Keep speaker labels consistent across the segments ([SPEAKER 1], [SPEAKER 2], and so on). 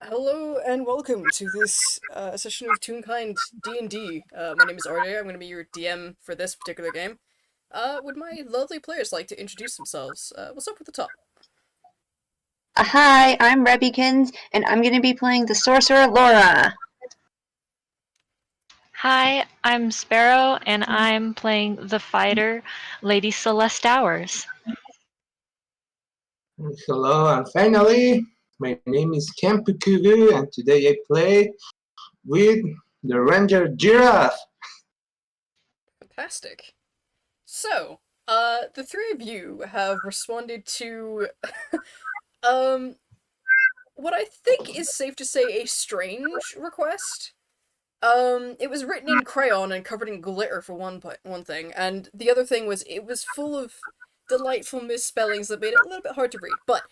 [SPEAKER 1] Hello and welcome to this session of Toonkind D&D. My name is RJ. I'm going to be your DM for this particular game. Would my lovely players like to introduce themselves? We'll start with the top.
[SPEAKER 2] Hi, I'm Rebbykins, and I'm going to be playing the sorcerer Laura.
[SPEAKER 3] Hi, I'm Sparrow, and I'm playing the fighter, Lady Celeste Hours.
[SPEAKER 4] Hello, and finally, my name is Kanpugu, and today I play with the Ranger Giraffe.
[SPEAKER 1] Fantastic. So, the three of you have responded to, what I think is safe to say a strange request. It was written in crayon and covered in glitter for one thing, and the other thing was it was full of delightful misspellings that made it a little bit hard to read. But,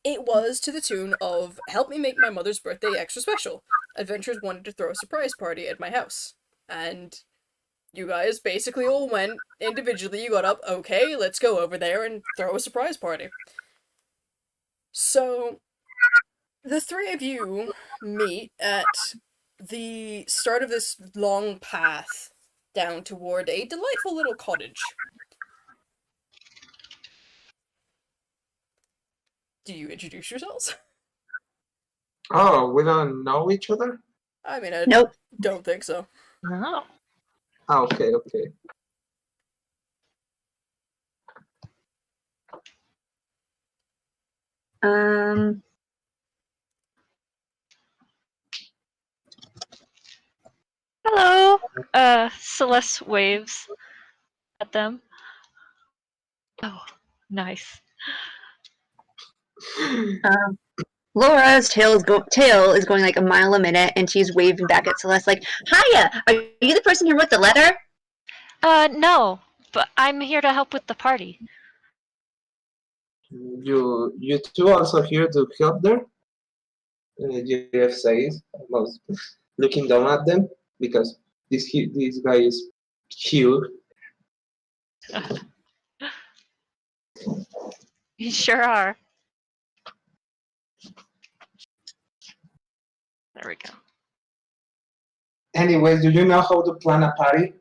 [SPEAKER 1] it was to the tune of "Help me make my mother's birthday extra special. Adventurers wanted to throw a surprise party at my house." And you guys basically all went individually, you got up, okay, let's go over there and throw a surprise party. So, the three of you meet at the start of this long path down toward a delightful little cottage. Do you introduce yourselves?
[SPEAKER 4] Oh, we don't know each other?
[SPEAKER 1] I mean, I
[SPEAKER 2] Nope.
[SPEAKER 1] don't think so.
[SPEAKER 3] Oh.
[SPEAKER 4] Okay.
[SPEAKER 3] Hello! Celeste waves at them. Oh, nice.
[SPEAKER 2] Laura's tail is going like a mile a minute, and she's waving back at Celeste like, "Hiya! Are you the person who wrote the letter?"
[SPEAKER 3] No, but I'm here to help with the party.
[SPEAKER 4] You two also here to help there? Giraffe says, almost looking down at them, because this guy is huge.
[SPEAKER 3] You sure are. There we go.
[SPEAKER 4] Anyways, do you know how to plan a party?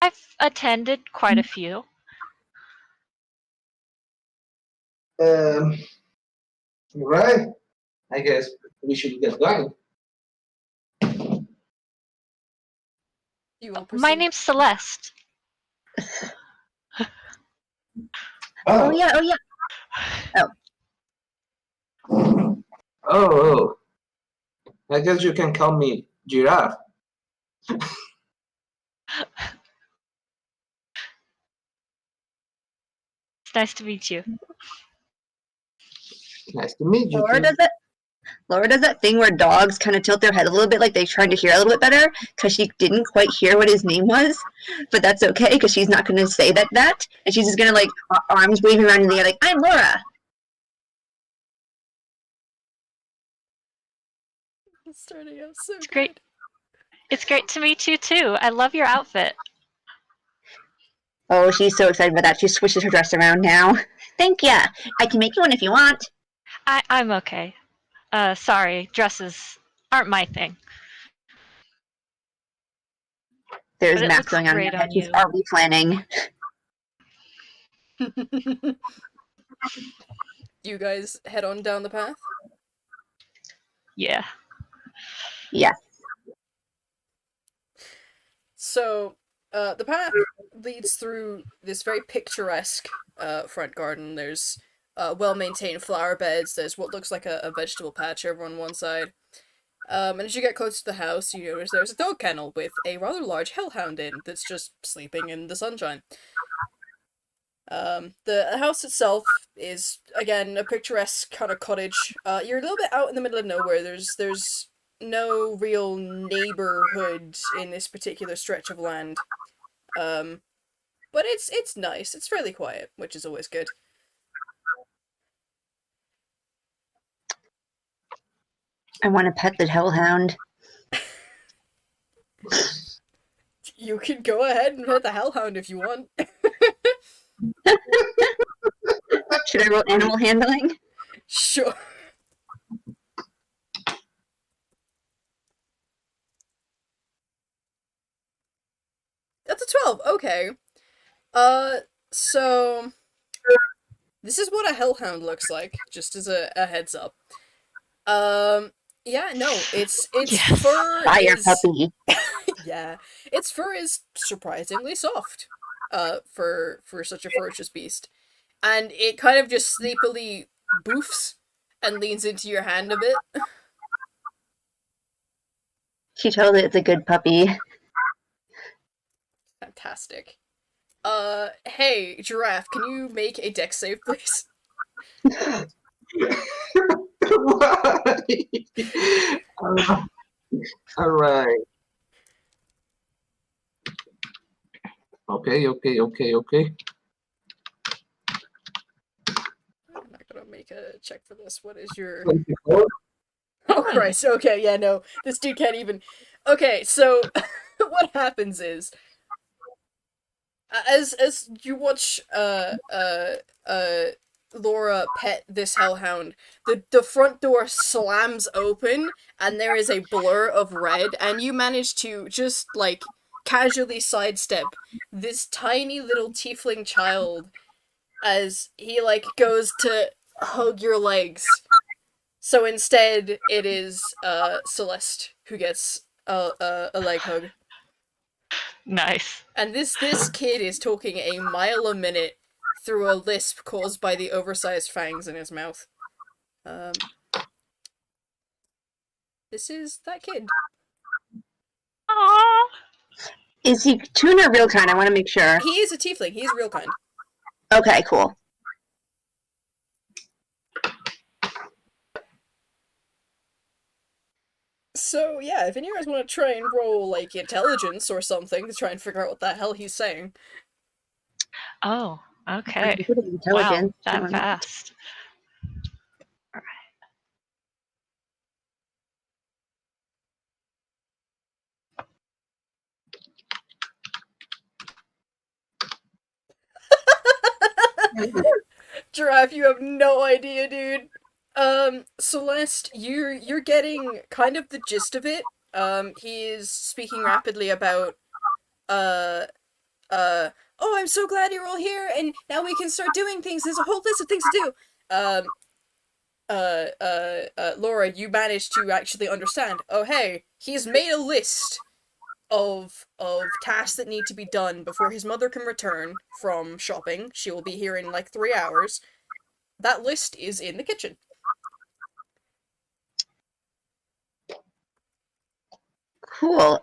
[SPEAKER 3] I've attended quite a few.
[SPEAKER 4] Right. I guess we should get going.
[SPEAKER 1] You will
[SPEAKER 3] My
[SPEAKER 1] proceed.
[SPEAKER 3] name's Celeste.
[SPEAKER 2] Oh yeah.
[SPEAKER 4] Oh. I guess you can call me Giraffe.
[SPEAKER 3] It's nice to meet you.
[SPEAKER 4] Nice to meet you.
[SPEAKER 2] Laura
[SPEAKER 4] too.
[SPEAKER 2] does that thing where dogs kind of tilt their head a little bit, like they're trying to hear a little bit better, because she didn't quite hear what his name was. But that's okay, because she's not going to say that, and she's just going to like arms waving around in the air, like, "I'm Laura."
[SPEAKER 1] It's starting out so
[SPEAKER 3] It's
[SPEAKER 1] good.
[SPEAKER 3] great. It's great to meet you too. I love your outfit.
[SPEAKER 2] Oh, she's so excited about that. She swishes her dress around now. Thank ya. I can make you one if you want.
[SPEAKER 3] I'm okay. Sorry, dresses aren't my thing.
[SPEAKER 2] There's
[SPEAKER 3] But it
[SPEAKER 2] math
[SPEAKER 3] looks
[SPEAKER 2] going on in her
[SPEAKER 3] great
[SPEAKER 2] head.
[SPEAKER 3] on
[SPEAKER 2] She's
[SPEAKER 3] you.
[SPEAKER 2] already planning.
[SPEAKER 1] You guys head on down the path?
[SPEAKER 3] Yeah.
[SPEAKER 2] Yeah.
[SPEAKER 1] So, the path leads through this very picturesque front garden. There's well-maintained flower beds. There's what looks like a vegetable patch over on one side. And as you get close to the house, you notice there's a dog kennel with a rather large hellhound in that's just sleeping in the sunshine. The house itself is, again, a picturesque kind of cottage. You're a little bit out in the middle of nowhere. There's no real neighborhood in this particular stretch of land. But it's nice. It's fairly quiet, which is always good.
[SPEAKER 2] I want to pet the hellhound.
[SPEAKER 1] You can go ahead and pet the hellhound if you want.
[SPEAKER 2] Should I roll animal handling?
[SPEAKER 1] Sure. That's a 12. Okay. So this is what a hellhound looks like, just as a heads up. Yeah, no, its
[SPEAKER 3] Yes.
[SPEAKER 1] fur
[SPEAKER 2] Fire
[SPEAKER 1] is
[SPEAKER 2] puppy.
[SPEAKER 1] yeah, its fur is surprisingly soft. For such a ferocious beast, and it kind of just sleepily boofs and leans into your hand a bit.
[SPEAKER 2] She told it it's a good puppy.
[SPEAKER 1] Fantastic. Hey, Giraffe, can you make a dex save, please?
[SPEAKER 4] Why? All right. Okay.
[SPEAKER 1] I'm not gonna make a check for this. What is your...
[SPEAKER 4] 24.
[SPEAKER 1] Oh, Christ, okay, yeah, no. This dude can't even... Okay, so, what happens is, as you watch, Laura pet this hellhound, the front door slams open, and there is a blur of red, and you manage to just, like, casually sidestep this tiny little tiefling child as he, like, goes to hug your legs. So instead, it is, Celeste who gets a leg hug.
[SPEAKER 3] Nice.
[SPEAKER 1] And this kid is talking a mile a minute through a lisp caused by the oversized fangs in his mouth. This is that kid.
[SPEAKER 3] Aww.
[SPEAKER 2] Is he Toon or real kind? I want to make sure.
[SPEAKER 1] He is a tiefling. He is real kind.
[SPEAKER 2] Okay, cool.
[SPEAKER 1] So yeah, if any of you guys want to try and roll like intelligence or something to try and figure out what the hell he's saying.
[SPEAKER 3] Oh, okay.
[SPEAKER 2] Good
[SPEAKER 3] Wow,
[SPEAKER 2] intelligence.
[SPEAKER 3] that fast.
[SPEAKER 1] Giraffe, you have no idea, dude. Celeste, you're getting kind of the gist of it. He is speaking rapidly about uh oh, I'm so glad you're all here, and now we can start doing things. There's a whole list of things to do. Laura, you managed to actually understand. Oh, hey, he's made a list of tasks that need to be done before his mother can return from shopping. She will be here in like 3 hours. That list is in the kitchen.
[SPEAKER 2] Cool.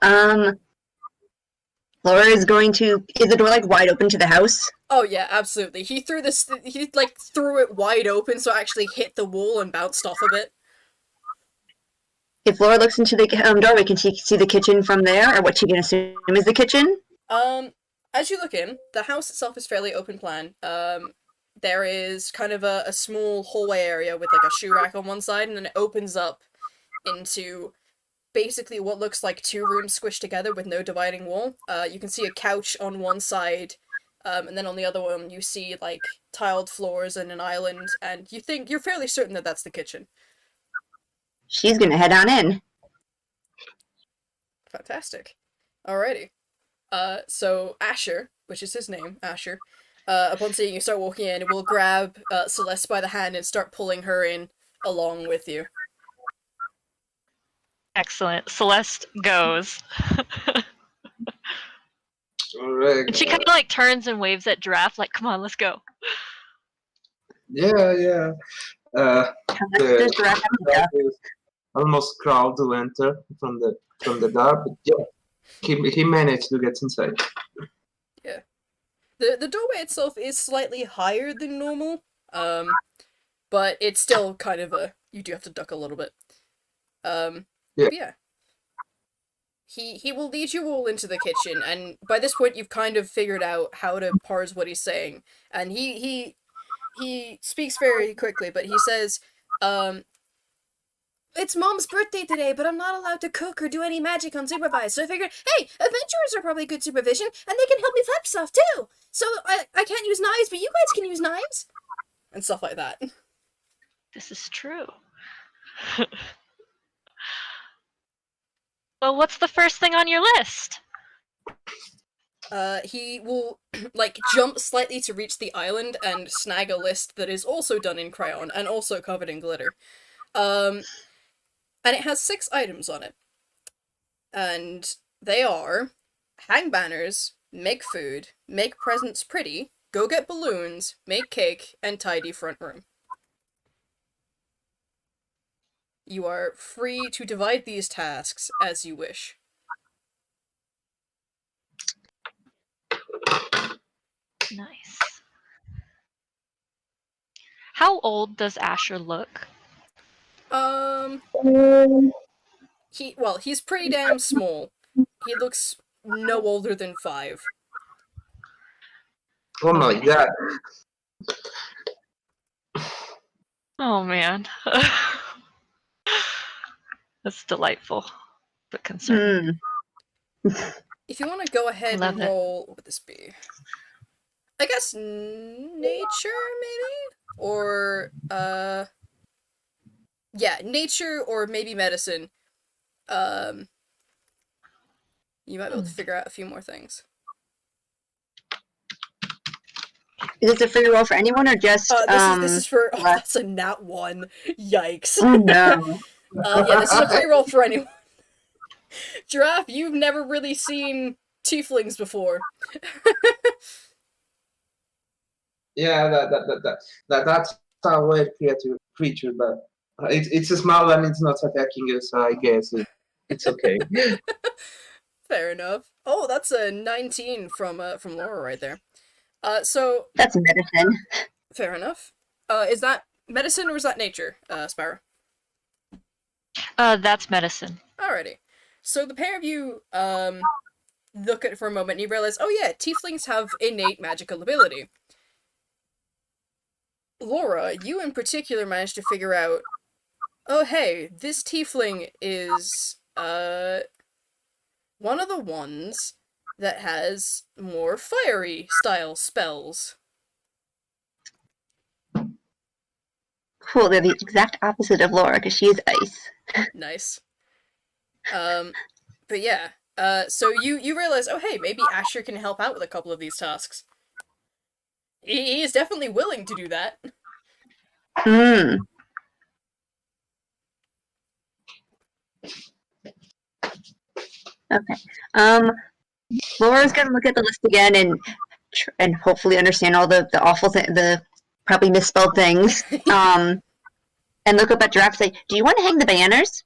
[SPEAKER 2] Laura is going to. Is the door like wide open to the house?
[SPEAKER 1] Oh yeah, absolutely. He threw this. He like threw it wide open, so it actually hit the wall and bounced off a bit.
[SPEAKER 2] If Laura looks into the doorway, can she see the kitchen from there, or what she can assume is the kitchen?
[SPEAKER 1] As you look in, the house itself is fairly open plan. There is kind of a small hallway area with like a shoe rack on one side, and then it opens up into basically what looks like 2 rooms squished together with no dividing wall. You can see a couch on one side, and then on the other one you see like tiled floors and an island, and you're fairly certain that that's the kitchen.
[SPEAKER 2] She's gonna head on in.
[SPEAKER 1] Fantastic. Alrighty. So Asher, which is his name, Asher, upon seeing you start walking in, will grab Celeste by the hand and start pulling her in along with you.
[SPEAKER 3] Excellent. Celeste goes.
[SPEAKER 4] All right.
[SPEAKER 3] And she kind of like turns and waves at Giraffe, like, come on, let's go.
[SPEAKER 4] Yeah.
[SPEAKER 2] How much does Giraffe have to go?
[SPEAKER 4] Is almost crowd to enter from the dark, but yeah, he managed to get inside.
[SPEAKER 1] Yeah. The doorway itself is slightly higher than normal, but it's still kind of you do have to duck a little bit. Yeah. He will lead you all into the kitchen, and by this point you've kind of figured out how to parse what he's saying. And he speaks very quickly, but he says, it's Mom's birthday today, but I'm not allowed to cook or do any magic unsupervised, so I figured, hey, adventurers are probably good supervision, and they can help me flip stuff too! So I can't use knives, but you guys can use knives! And stuff like that.
[SPEAKER 3] This is true. Well, what's the first thing on your list?
[SPEAKER 1] He will, like, jump slightly to reach the island and snag a list that is also done in crayon and also covered in glitter. Um, and it has 6 items on it. And they are hang banners, make food, make presents pretty, go get balloons, make cake, and tidy front room. You are free to divide these tasks as you wish.
[SPEAKER 3] Nice. How old does Asher look?
[SPEAKER 1] Um, he's pretty damn small. He looks no older than 5.
[SPEAKER 4] Oh my
[SPEAKER 3] Okay.
[SPEAKER 4] god.
[SPEAKER 3] Oh man. That's delightful, but concerning.
[SPEAKER 1] If you want to go ahead
[SPEAKER 3] Love
[SPEAKER 1] and
[SPEAKER 3] it.
[SPEAKER 1] roll, what would this be? I guess nature, maybe? Or, yeah, nature or maybe medicine. Um, you might be able to figure out a few more things.
[SPEAKER 2] Is this a free roll for anyone or just
[SPEAKER 1] This is for, oh,
[SPEAKER 2] Celeste?
[SPEAKER 1] that's a nat 1. Yikes.
[SPEAKER 2] Oh no.
[SPEAKER 1] Yeah, this is a free roll for anyone. Giraffe, you've never really seen tieflings before.
[SPEAKER 4] Yeah, that's a weird creature, but it's small and it's not attacking us, so I guess it's okay.
[SPEAKER 1] Fair enough. Oh, that's a 19 from Laura right there. So
[SPEAKER 2] That's medicine.
[SPEAKER 1] fair enough. Is that medicine or is that nature, Sparrow?
[SPEAKER 3] That's medicine.
[SPEAKER 1] Alrighty. So the pair of you look at it for a moment and you realize, oh yeah, tieflings have innate magical ability. Laura, you in particular managed to figure out, oh hey, this tiefling is one of the ones that has more fiery style spells.
[SPEAKER 2] Cool, they're the exact opposite of Laura because she is ice.
[SPEAKER 1] Nice. But yeah. So you realize, oh hey, maybe Asher can help out with a couple of these tasks. He is definitely willing to do that.
[SPEAKER 2] Hmm. Okay. Laura's gonna look at the list again and hopefully understand all the awful the probably misspelled things. And look up at Giraffe and say, "Do you want to hang the banners?"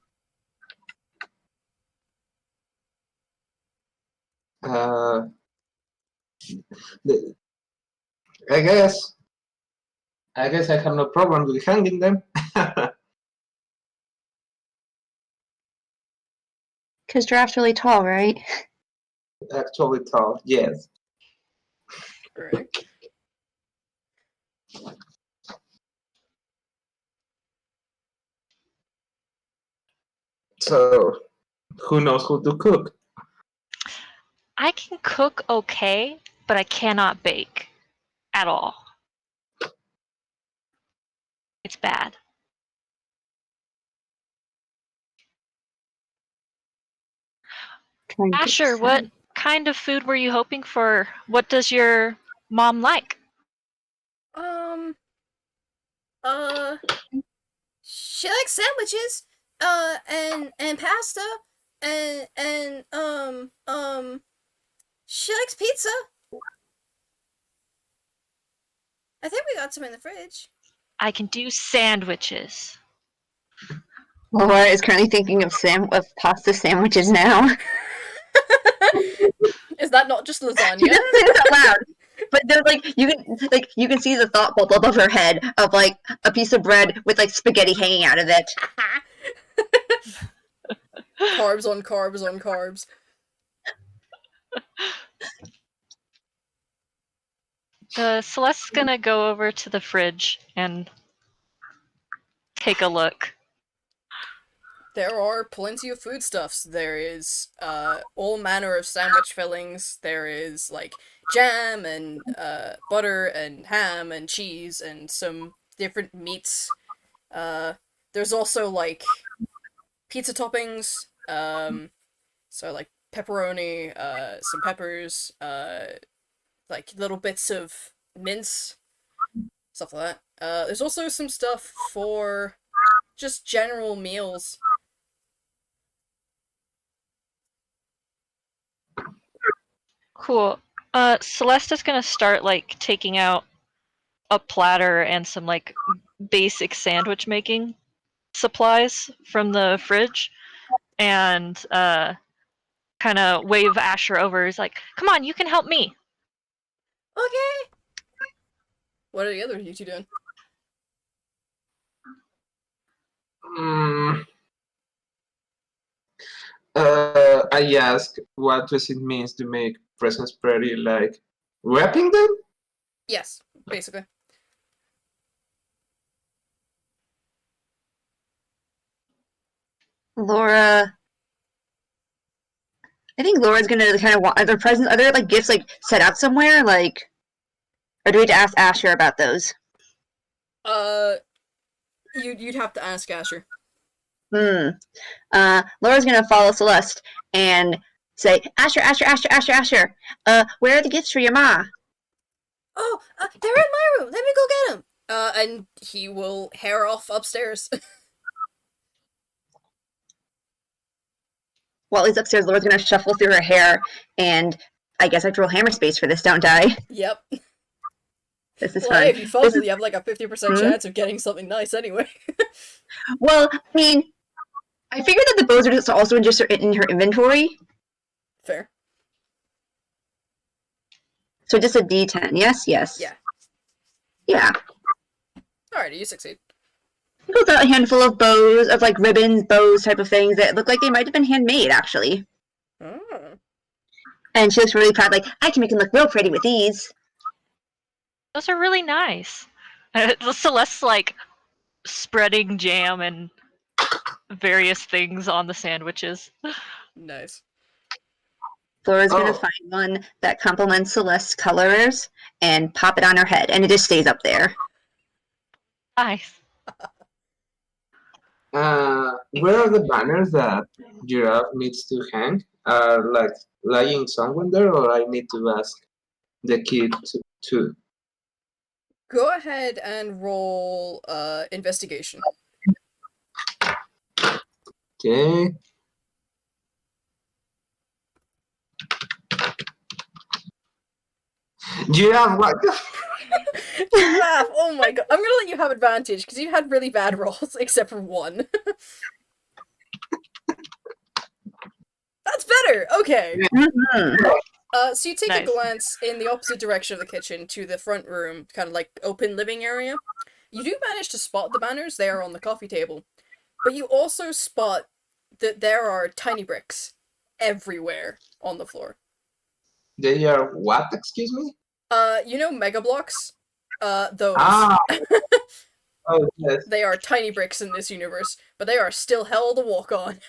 [SPEAKER 4] Uh, the- I guess I have no problem with hanging them.
[SPEAKER 2] Because Giraffe's really tall, right?
[SPEAKER 4] Actually, tall, yes.
[SPEAKER 1] Right.
[SPEAKER 4] So, who knows who to cook?
[SPEAKER 3] I can cook okay, but I cannot bake at all. It's bad.
[SPEAKER 2] Trying to
[SPEAKER 3] Asher, what
[SPEAKER 2] decide.
[SPEAKER 3] kind of food were you hoping for? What does your mom like?
[SPEAKER 1] Um. Uh. She likes sandwiches. And pasta. And she likes pizza. I think we got some in the fridge.
[SPEAKER 3] I can do sandwiches.
[SPEAKER 2] Laura is currently thinking of pasta sandwiches now.
[SPEAKER 1] Is that not just
[SPEAKER 2] She
[SPEAKER 1] lasagna?
[SPEAKER 2] doesn't say this out loud, but there's you can see the thought bubble above her head of like a piece of bread with like spaghetti hanging out of it.
[SPEAKER 1] Carbs on carbs on carbs.
[SPEAKER 3] Celeste's gonna go over to the fridge and take a look.
[SPEAKER 1] There are plenty of foodstuffs. There is all manner of sandwich fillings. There is like jam and butter and ham and cheese and some different meats. There's also like pizza toppings. So like pepperoni, some peppers, like little bits of mince, stuff like that. There's also some stuff for just general meals.
[SPEAKER 3] Cool. Celeste is gonna start like taking out a platter and some like basic sandwich making supplies from the fridge, and kind of wave Asher over. He's like, "Come on, you can help me."
[SPEAKER 1] Okay. What are the other you two doing?
[SPEAKER 4] Mm, I ask, what does it mean to make presents pretty? Like wrapping them?
[SPEAKER 1] Yes, basically.
[SPEAKER 2] Laura. I think Laura's gonna kind of want. Are there presents? Are there like gifts like set out somewhere? Like, or do we have to ask Asher about those?
[SPEAKER 1] You'd have to ask Asher.
[SPEAKER 2] Hmm. Laura's gonna follow Celeste and say, Asher, Asher, Asher, Asher, Asher. Where are the gifts for your ma?
[SPEAKER 1] Oh, they're in my room. Let me go get them. And he will hair off upstairs.
[SPEAKER 2] While he's upstairs, Laura's gonna shuffle through her hair, and I guess I have to roll hammer space for this, don't I?
[SPEAKER 1] Yep.
[SPEAKER 2] This is
[SPEAKER 1] Well, hey,
[SPEAKER 2] fun.
[SPEAKER 1] if you fumble, you have like a 50%
[SPEAKER 2] Hmm?
[SPEAKER 1] chance of getting something nice anyway.
[SPEAKER 2] Well, I mean, I figured that the bows are just also just in her inventory,
[SPEAKER 1] Fair.
[SPEAKER 2] so just a D10. Yes, yes.
[SPEAKER 1] Yeah.
[SPEAKER 2] Yeah.
[SPEAKER 1] Alrighty, you succeed.
[SPEAKER 2] He pulls out a handful of bows, of like ribbons, bows type of things that look like they might have been handmade, actually.
[SPEAKER 1] Oh.
[SPEAKER 2] And she looks really proud, like, I can make them look real pretty with these.
[SPEAKER 3] Those are really nice. Celeste's like spreading jam and various things on the sandwiches.
[SPEAKER 1] Nice.
[SPEAKER 2] Flora's gonna
[SPEAKER 4] Oh,
[SPEAKER 2] find one that complements Celeste's colors and pop it on her head, and it just stays up there.
[SPEAKER 3] Nice.
[SPEAKER 4] where are the banners that Giraffe needs to hang? Are like lying somewhere there, or I need to ask the kid to.
[SPEAKER 1] Go ahead and roll investigation.
[SPEAKER 4] Okay. Giraffe, what?
[SPEAKER 1] Giraffe, oh my god. I'm gonna let you have advantage because you had really bad rolls, except for one. That's better! Okay.
[SPEAKER 2] Mm-hmm.
[SPEAKER 1] So you take
[SPEAKER 3] Nice.
[SPEAKER 1] a glance in the opposite direction of the kitchen to the front room, kind of like open living area. You do manage to spot the banners there on the coffee table, but you also spot that there are tiny bricks everywhere on the floor.
[SPEAKER 4] They are what? Excuse me.
[SPEAKER 1] You know Mega Blocks? Those.
[SPEAKER 4] Ah. Oh yes.
[SPEAKER 1] They are tiny bricks in this universe, but they are still hell to walk on.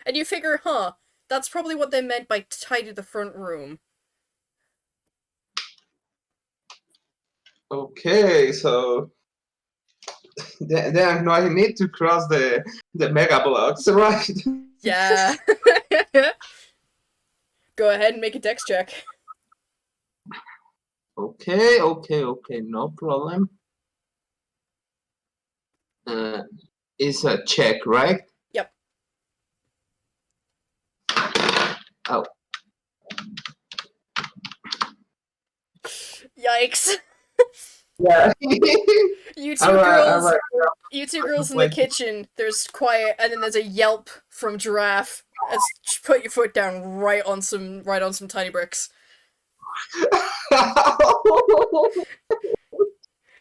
[SPEAKER 1] And you figure, that's probably what they meant by tidy the front room.
[SPEAKER 4] Okay, so then I need to cross the mega blocks, right?
[SPEAKER 1] Yeah. Go ahead and make a dex check.
[SPEAKER 4] Okay, no problem. It's a check, right?
[SPEAKER 1] Yep.
[SPEAKER 4] Oh.
[SPEAKER 1] Yikes.
[SPEAKER 4] Yeah.
[SPEAKER 1] You two
[SPEAKER 4] Alright,
[SPEAKER 1] girls You two girls in the kitchen, there's quiet, and then there's a yelp from Giraffe. As put your foot down right on some tiny bricks.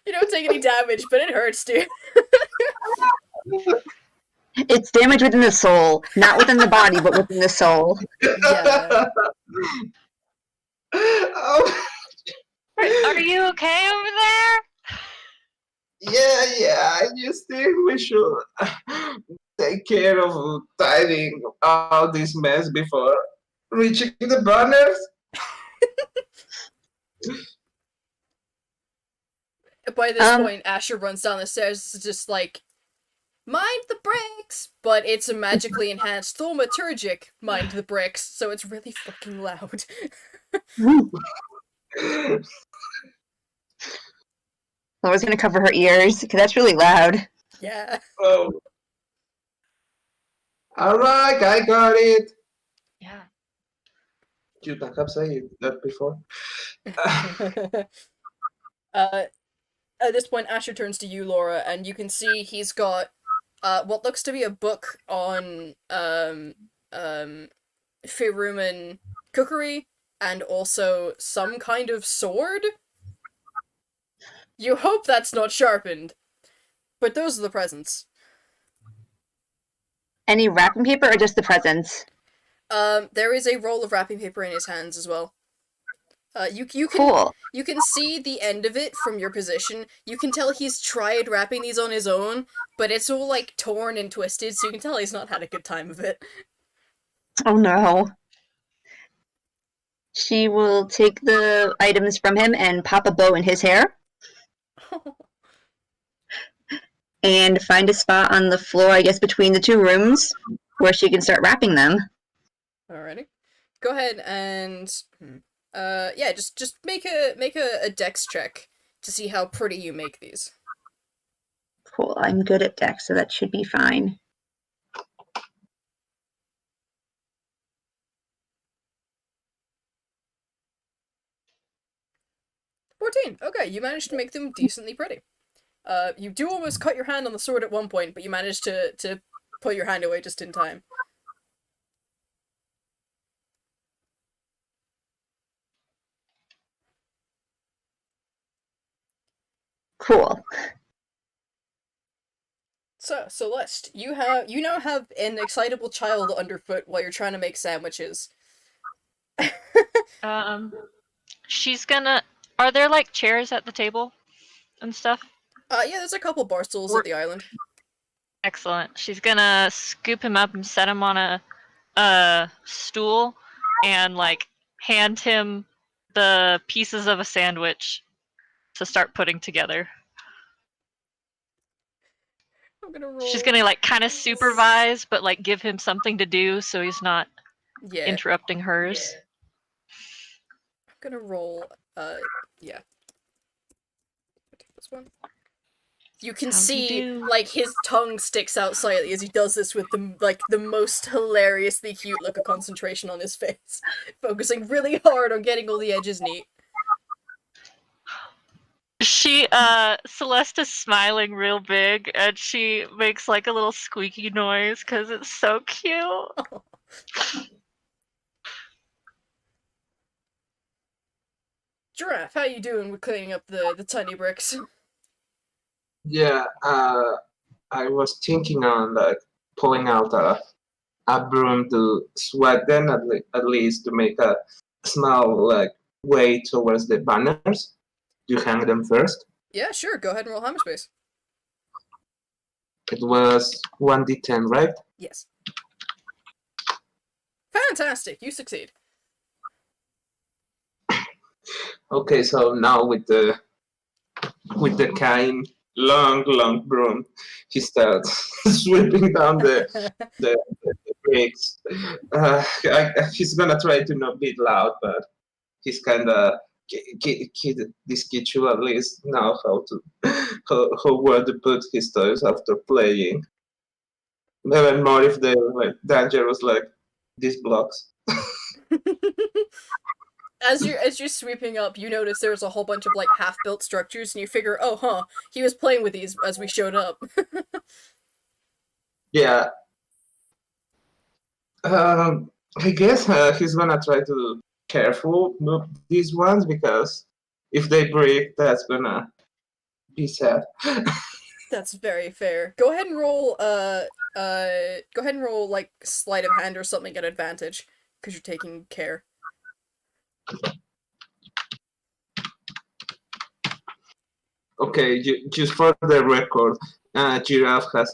[SPEAKER 1] You don't take any damage, but it hurts, dude.
[SPEAKER 2] It's damage within the soul, not within the body, but within the soul.
[SPEAKER 1] Yeah.
[SPEAKER 4] Oh,
[SPEAKER 3] Are you okay over there?
[SPEAKER 4] yeah, I just think we should take care of tidying all this mess before reaching the banners.
[SPEAKER 1] By this point, Asher runs down the stairs, just like, mind the bricks, but it's a magically enhanced thaumaturgic mind the bricks, so it's really fucking loud.
[SPEAKER 2] Laura's gonna cover her ears because that's really loud.
[SPEAKER 1] Yeah.
[SPEAKER 4] Oh. Alright, I got it.
[SPEAKER 3] Yeah.
[SPEAKER 4] You can have said that before.
[SPEAKER 1] At this point, Asher turns to you, Laura, and you can see he's got what looks to be a book on Feyruman cookery and also some kind of sword. You hope that's not sharpened, but those are the presents.
[SPEAKER 2] Any wrapping paper or just the presents?
[SPEAKER 1] There is a roll of wrapping paper in his hands as well. You can
[SPEAKER 2] Cool.
[SPEAKER 1] you can see the end of it from your position. You can tell he's tried wrapping these on his own, but it's all like torn and twisted, so you can tell he's not had a good time of it.
[SPEAKER 2] Oh no. She will take the items from him and pop a bow in his hair and find a spot on the floor, I guess, between the two rooms where she can start wrapping them.
[SPEAKER 1] Alrighty. Go ahead and yeah, just make a dex check to see how pretty you make these.
[SPEAKER 2] Cool. I'm good at dex, so that should be fine.
[SPEAKER 1] $14. Okay, you managed to make them decently pretty. You do almost cut your hand on the sword at one point, but you managed to put your hand away just in time.
[SPEAKER 2] Cool.
[SPEAKER 1] So, Celeste, you now have an excitable child underfoot while you're trying to make sandwiches.
[SPEAKER 3] She's gonna. Are there like chairs at the table and stuff?
[SPEAKER 1] Yeah, there's a couple bar stools at the island.
[SPEAKER 3] Excellent. She's gonna scoop him up and set him on a stool and like hand him the pieces of a sandwich to start putting together.
[SPEAKER 1] I'm gonna roll.
[SPEAKER 3] She's gonna like kind of supervise, but like give him something to do so he's not interrupting hers.
[SPEAKER 1] I'm gonna roll. Yeah. Take this one. You can see like his tongue sticks out slightly as he does this with the most hilariously cute look of concentration on his face, focusing really hard on getting all the edges neat.
[SPEAKER 3] Celeste is smiling real big, and she makes like a little squeaky noise because it's so cute.
[SPEAKER 1] Oh. Giraffe, how you doing with cleaning up the tiny bricks?
[SPEAKER 4] Yeah, I was thinking on like pulling out a broom to sweat them at least to make a small like way towards the banners. Do you hang them first?
[SPEAKER 1] Yeah, sure. Go ahead and roll hammer space.
[SPEAKER 4] It was 1d10, right?
[SPEAKER 1] Yes. Fantastic! You succeed.
[SPEAKER 4] Okay, so now with the kind long broom, he starts sweeping down the bricks. He's gonna try to not be loud, but he's kind of this kid should at least know how where to put his toys after playing. Even more if they're like dangerous, like these blocks.
[SPEAKER 1] As you're sweeping up, you notice there's a whole bunch of like half-built structures, and you figure, oh, huh, he was playing with these as we showed up.
[SPEAKER 4] Yeah. I guess he's gonna try to careful move these ones because if they break, that's gonna be sad.
[SPEAKER 1] That's very fair. Go ahead and roll. Go ahead and roll like sleight of hand or something at advantage because you're taking care.
[SPEAKER 4] Okay, just for the record, Giraffe has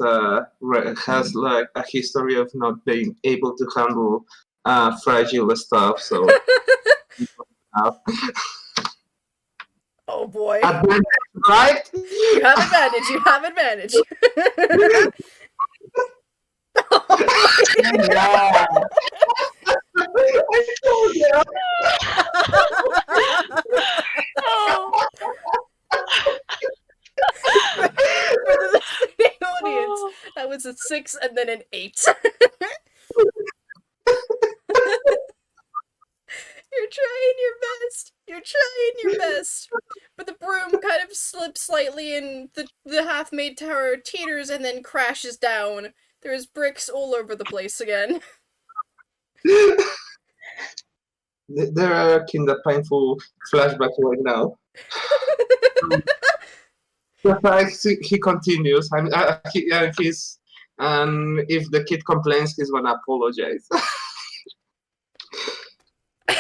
[SPEAKER 4] like a history of not being able to handle fragile stuff, so
[SPEAKER 1] Oh boy.
[SPEAKER 4] Advantage, right?
[SPEAKER 1] You have advantage, you have advantage.
[SPEAKER 2] Yeah.
[SPEAKER 4] I told you.
[SPEAKER 3] Oh.
[SPEAKER 1] For the listening audience, that was a 6 and then an 8. You're trying your best. You're trying your best. But the broom kind of slips slightly and the half-made tower teeters and then crashes down. There's bricks all over the place again.
[SPEAKER 4] There are kind of painful flashbacks right now. The fact he continues, he's, and if the kid complains, he's gonna apologize.
[SPEAKER 1] I'm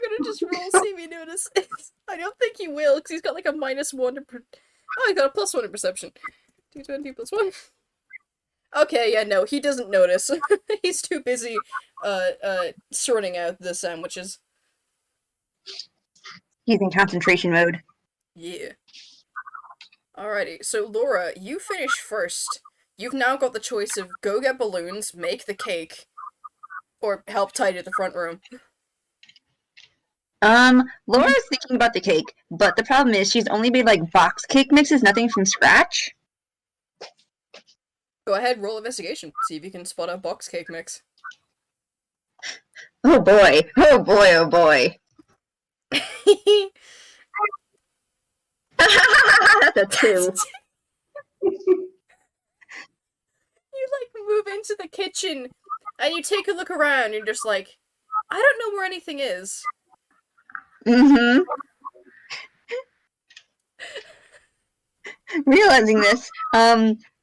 [SPEAKER 1] gonna just roll see if he notices. I don't think he will, because he's got like a -1 to oh, he got a +1 in perception. 220 + 1. Okay, yeah, no, he doesn't notice. He's too busy, sorting out the sandwiches.
[SPEAKER 2] He's in concentration mode.
[SPEAKER 1] Yeah. Alrighty, so Laura, you finish first. You've now got the choice of go get balloons, make the cake, or help tidy the front room.
[SPEAKER 2] Laura's thinking about the cake, but the problem is she's only made like box cake mixes, nothing from scratch.
[SPEAKER 1] Go ahead, roll investigation. See if you can spot a box cake mix.
[SPEAKER 2] Oh boy, oh boy, oh boy. That's a 2.
[SPEAKER 1] You like move into the kitchen and you take a look around and you're just like, I don't know where anything is.
[SPEAKER 2] Mm-hmm. Realizing this,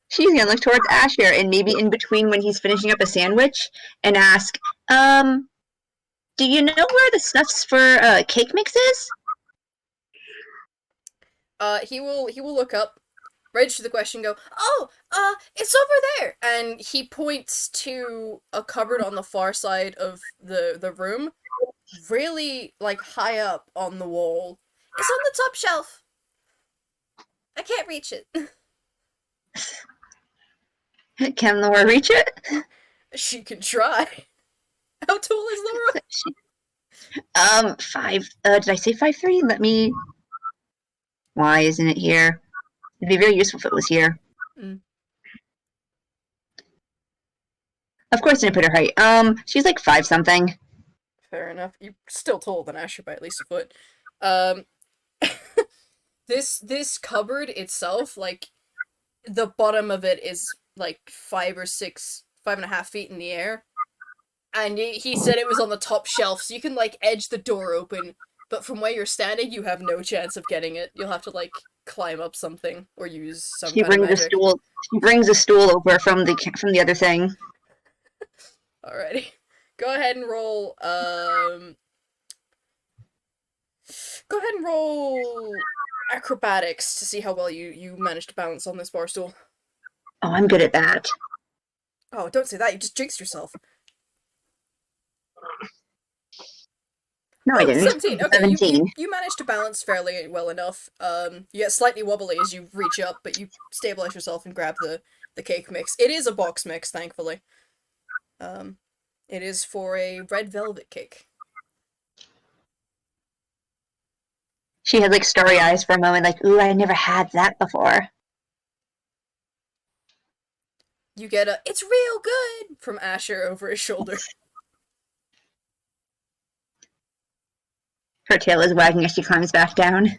[SPEAKER 2] she's gonna look towards Asher and maybe in between when he's finishing up a sandwich and ask, do you know where the stuffs for cake mix is?
[SPEAKER 1] He will look up, register the question, go, oh, it's over there! And he points to a cupboard on the far side of the room, really, like, high up on the wall. It's on the top shelf! I can't reach it.
[SPEAKER 2] Can Laura reach it?
[SPEAKER 1] She can try. How tall is Laura?
[SPEAKER 2] 5, did I say 5'3"? Let me... Why isn't it here? It'd be very useful if it was here.
[SPEAKER 1] Mm.
[SPEAKER 2] Of course I didn't put her height. She's like 5 something.
[SPEAKER 1] Fair enough. You're still taller than Asher by at least a foot. This cupboard itself, like, the bottom of it is like 5.5 feet in the air. And he said it was on the top shelf, so you can, like, edge the door open, but from where you're standing, you have no chance of getting it. You'll have to, like, climb up something or use some
[SPEAKER 2] She
[SPEAKER 1] kind of
[SPEAKER 2] brings a
[SPEAKER 1] magic.
[SPEAKER 2] stool. She brings a stool over from the other thing.
[SPEAKER 1] Alrighty. Go ahead and roll, Go ahead and roll acrobatics to see how well you manage to balance on this bar stool.
[SPEAKER 2] Oh, I'm good at that.
[SPEAKER 1] Oh, don't say that, you just jinxed yourself.
[SPEAKER 2] No, I didn't.
[SPEAKER 1] 17. Okay,
[SPEAKER 2] 17.
[SPEAKER 1] you managed to balance fairly well enough. You get slightly wobbly as you reach up, but you stabilize yourself and grab the cake mix. It is a box mix, thankfully. It is for a red velvet cake.
[SPEAKER 2] She had like starry eyes for a moment, like, ooh, I never had that before.
[SPEAKER 1] You get a, it's real good, from Asher over his shoulder.
[SPEAKER 2] Her tail is wagging as she climbs back down.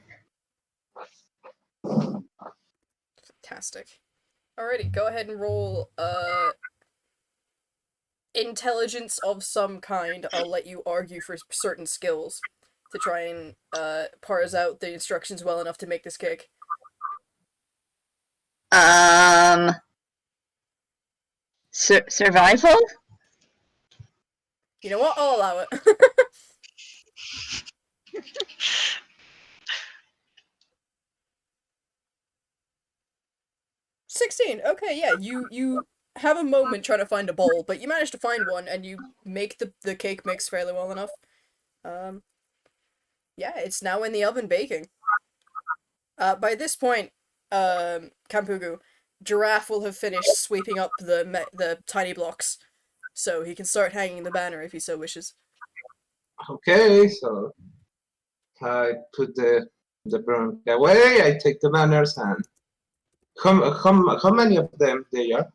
[SPEAKER 1] Fantastic. Alrighty, go ahead and roll, intelligence of some kind. I'll let you argue for certain skills to try and, parse out the instructions well enough to make this cake.
[SPEAKER 2] Survival?
[SPEAKER 1] You know what? I'll allow it. 16. Okay, yeah, you have a moment trying to find a bowl, but you manage to find one, and you make the cake mix fairly well enough. Yeah, it's now in the oven baking. By this point, Kanpugu, Giraffe will have finished sweeping up the tiny blocks, so he can start hanging the banner if he so wishes.
[SPEAKER 4] Okay, so I put the broom away. I take the banners and how many of them there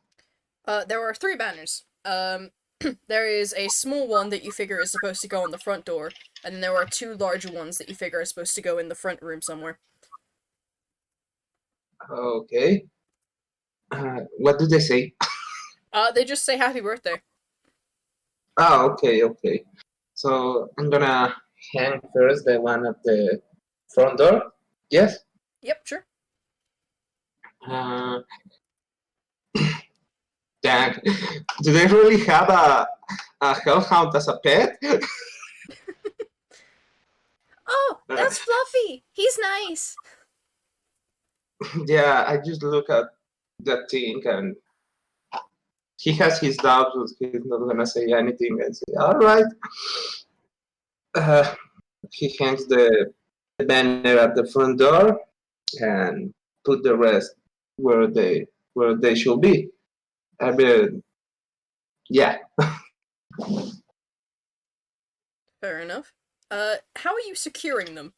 [SPEAKER 4] are?
[SPEAKER 1] There are 3 banners. There is a small one that you figure is supposed to go on the front door, and then there are 2 larger ones that you figure are supposed to go in the front room somewhere.
[SPEAKER 4] Okay. What do they say?
[SPEAKER 1] They just say happy birthday.
[SPEAKER 4] Oh, okay. So I'm gonna hang first the one at the front door. Yes.
[SPEAKER 1] Yep, sure.
[SPEAKER 4] Uh, Dang. Do they really have a hellhound as a pet?
[SPEAKER 1] Oh, that's Fluffy! He's nice!
[SPEAKER 4] Yeah, I just look at that thing and he has his doubts, but he's not gonna say anything and say, all right. Uh, he hangs the banner at the front door and put the rest where they should be. I mean, yeah.
[SPEAKER 1] Fair enough. How are you securing them?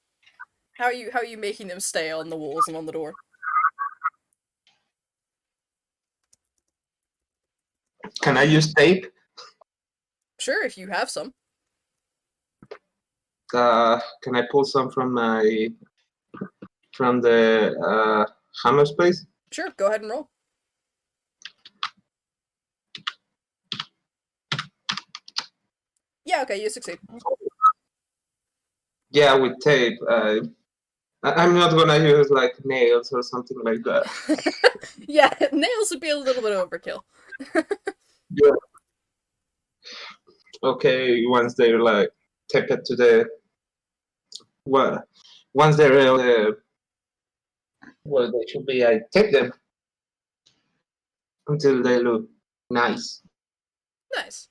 [SPEAKER 1] How are you making them stay on the walls and on the door?
[SPEAKER 4] Can I use tape?
[SPEAKER 1] Sure, if you have some.
[SPEAKER 4] Can I pull some from the hammer space?
[SPEAKER 1] Sure, go ahead and roll. Yeah, okay, you succeed.
[SPEAKER 4] Yeah, with tape. I'm not gonna use like nails or something like that.
[SPEAKER 1] Yeah, nails would be a little bit overkill.
[SPEAKER 4] Yeah. Okay, once they're like taped to the well, once they're where they should be, I tape them until they look nice.
[SPEAKER 1] Nice.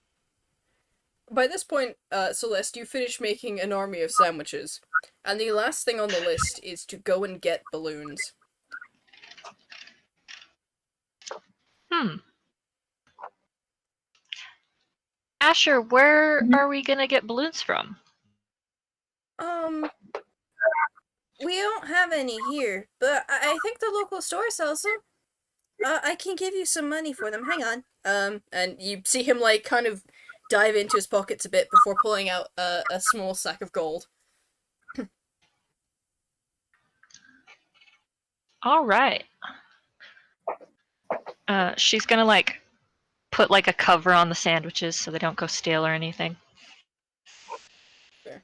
[SPEAKER 1] By this point, Celeste, you finish making an army of sandwiches, and the last thing on the list is to go and get balloons.
[SPEAKER 3] Asher, where are we gonna get balloons from?
[SPEAKER 1] We don't have any here, but I think the local store sells them. I can give you some money for them. Hang on. And you see him like kind of dive into his pockets a bit before pulling out a small sack of gold.
[SPEAKER 3] All right. She's gonna like put like a cover on the sandwiches so they don't go stale or anything.
[SPEAKER 1] Fair.